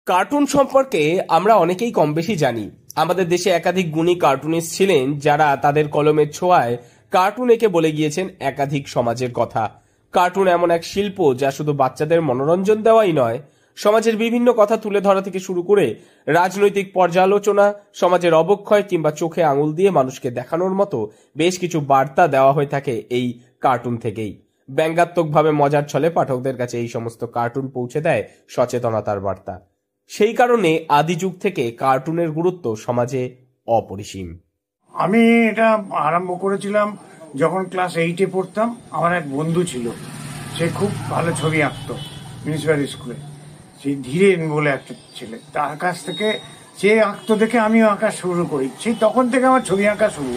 Cartoon সম্পর্কে আমরা অনেকেই কম বেশি জানি। আমাদের দেশে একাধিক গুণী কার্টুনিস্ট ছিলেন যারা তাদের কলমের ছোঁয়ায় কার্টুন এঁকে বলে গিয়েছেন একাধিক সমাজের কথা। কার্টুন এমন এক শিল্প যা শুধু বাচ্চাদের মনোরঞ্জন দেওয়াই নয়, সমাজের বিভিন্ন কথা তুলে ধরা থেকে শুরু করে রাজনৈতিক পর্যালোচনা, সমাজের অবক্ষয় কিংবা চোখে আঙুল দিয়ে মানুষকে দেখানোর মতো বেশ কিছু বার্তা দেওয়া হয়ে থাকে এই কার্টুন থেকেই। ব্যঙ্গাত্মকভাবে মজার ছলে পাঠকদের কাছে এই সমস্ত কার্টুন পৌঁছে দেয় সচেতনতার বার্তা। সেই কারণে আদি যুগ থেকে কার্টুনের গুরুত্ব সমাজে অপরিসীম। আমি এটা আরম্ভ করেছিলাম যখন ক্লাস 8-এ পড়তাম। আমার এক বন্ধু ছিল, সে খুব ভালো ছবি আঁকতো মিউনিসিপ্যাল স্কুলে। সেই ধীরেন বলে একটা ছেলে, তার কাছ থেকে যে আঁকতো দেখে আমিও আঁকা শুরু করি। সেই তখন থেকে আমার ছবি আঁকা শুরু।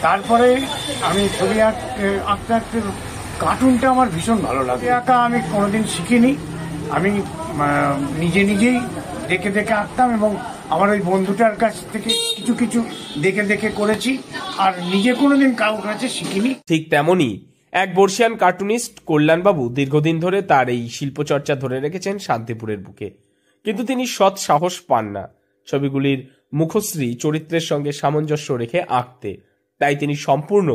তারপরে আমি ছবি আঁকতে আঁকতে কার্টুনটা আমার ভীষণ ভালো লাগে। আঁকা আমি কোনোদিন শিখিনি, আমি নিজে নিজেই দেখে দেখে আঁকতাম এবং আমার ওই বন্ধুটার কাছ থেকে কিছু কিছু দেখে দেখে করেছি, আর নিজে কোনোদিন কারোর কাছে শিখিনি। ঠিক তেমনই এক বর্ষিয়ান কার্টুনিস্ট কল্যাণবাবু দীর্ঘদিন ধরে তার এই শিল্পচর্চা ধরে রেখেছেন শান্তিপুরের বুকে। কিন্তু তিনি সৎ সাহস পান না ছবিগুলির মুখশ্রী চরিত্রের সঙ্গে সামঞ্জস্য রেখে আঁকতে। তাই তিনি সম্পূর্ণ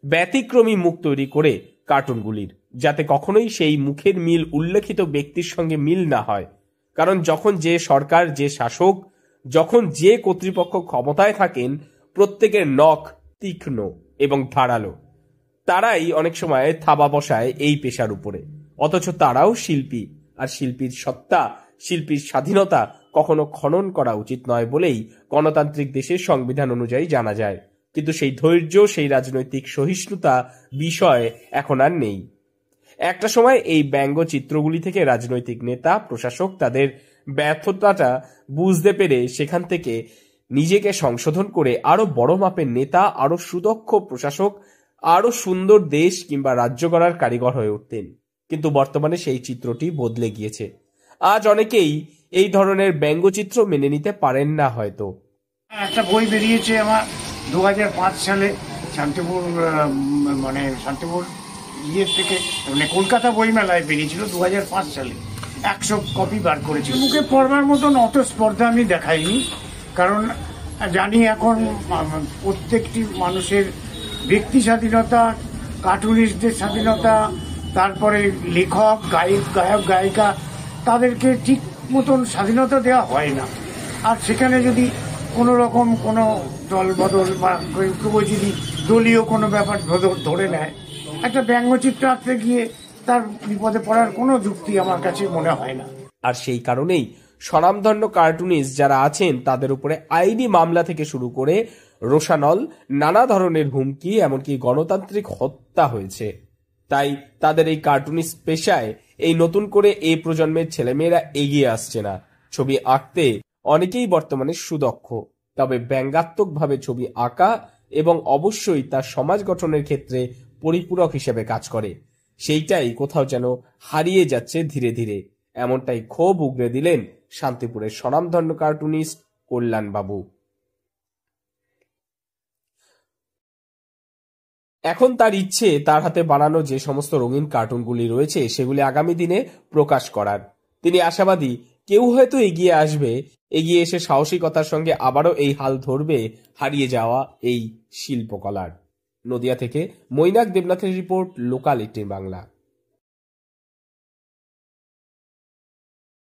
ব্যতিক্রমী মুখ তৈরি করে কার্টুনগুলির, যাতে কখনোই সেই মুখের মিল উল্লেখিত ব্যক্তির সঙ্গে মিল না হয়। কারণ যখন যে সরকার, যে শাসক, যখন যে কর্তৃপক্ষ ক্ষমতায় থাকেন, প্রত্যেকের নখ তীক্ষ্ণ এবং ধারালো। তারাই অনেক সময় থাবা বসায় এই পেশার উপরে, অথচ তারাও শিল্পী। আর শিল্পীর সত্তা, শিল্পীর স্বাধীনতা কখনো খনন করা উচিত নয় বলেই গণতান্ত্রিক দেশের সংবিধান অনুযায়ী জানা যায়। কিন্তু সেই ধৈর্য, সেই রাজনৈতিক সহিষ্ণুতা বিষয় এখন আর নেই। একটা সময় এই ব্যঙ্গচিত্রগুলি থেকে রাজনৈতিক নেতা, প্রশাসক তাদের ব্যর্থতাটা বুঝতে পেরে সেখান থেকে নিজেকে সংশোধন করে আরো বড় মাপের নেতা, আরো সুদক্ষ প্রশাসক, আরো সুন্দর দেশ কিংবা রাজ্য গড়ার কারিগর হয়ে উঠতেন। কিন্তু বর্তমানে সেই চিত্রটি বদলে গিয়েছে। আজ অনেকেই এই ধরনের ব্যঙ্গচিত্র মেনে নিতে পারেন না। হয়তো একটা বই বেরিয়েছে আমার 2005 সালে শান্তিপুর শান্তিপুর থেকে কলকাতা বইমেলায় বেরিয়েছিল 2005 সালে। 100 কপি বার করেছি। মুখে পড়বার মতন অত স্পর্ধা আমি দেখাইনি, কারণ জানি এখন প্রত্যেকটি মানুষের ব্যক্তি স্বাধীনতা, কার্টুনিস্টদের স্বাধীনতা, তারপরে লেখক, গায়ক, গায়িকা, তাদেরকে ঠিক মতন স্বাধীনতা দেওয়া হয় না। আর সেখানে যদি কোনো রকম কোনো দল বদল বা কেউ যদি দলীয় কোনো ব্যাপার ধরে নেয়, একটা ব্যঙ্গচিত্র আঁকতে গিয়ে তার বিপদে পড়ার কোনো যুক্তি আমার কাছে মনে হয় না। আর সেই কারণেই স্বনামধন্য কার্টুনিস্ট যারা আছেন তাদের উপরে আইনি মামলা থেকে শুরু করে রোষানল, নানা ধরনের হুমকি, এমনকি গণতান্ত্রিক হত্যা হয়েছে। তাই তাদের এই কার্টুনিস্ট পেশায় এই নতুন করে এই প্রজন্মের ছেলেমেয়েরা এগিয়ে আসছে না। ছবি আঁকতে অনেকেই বর্তমানে সুদক্ষ, তবে ব্যঙ্গাত্মকভাবে ছবি আঁকা এবং অবশ্যই তার সমাজ গঠনের ক্ষেত্রে পরিপূরক হিসেবে কাজ করে, সেইটাই কোথাও যেন হারিয়ে যাচ্ছে ধীরে ধীরে। এমনটাই ক্ষোভ উগরে দিলেন শান্তিপুরের স্বনামধন্য কার্টুনিস্ট কল্যাণবাবু। এখন তার ইচ্ছে তার হাতে বানানো যে সমস্ত রঙিন কার্টুনগুলি রয়েছে সেগুলি আগামী দিনে প্রকাশ করার। তিনি আশাবাদী কেউ হয়তো এগিয়ে আসবে, এগিয়ে এসে সাহসিকতার সঙ্গে আবারও এই হাল ধরবে হারিয়ে যাওয়া এই শিল্পকলার। নদিয়া থেকে মৈনাক দেবনাথের রিপোর্ট, লোকাল 18 বাংলা।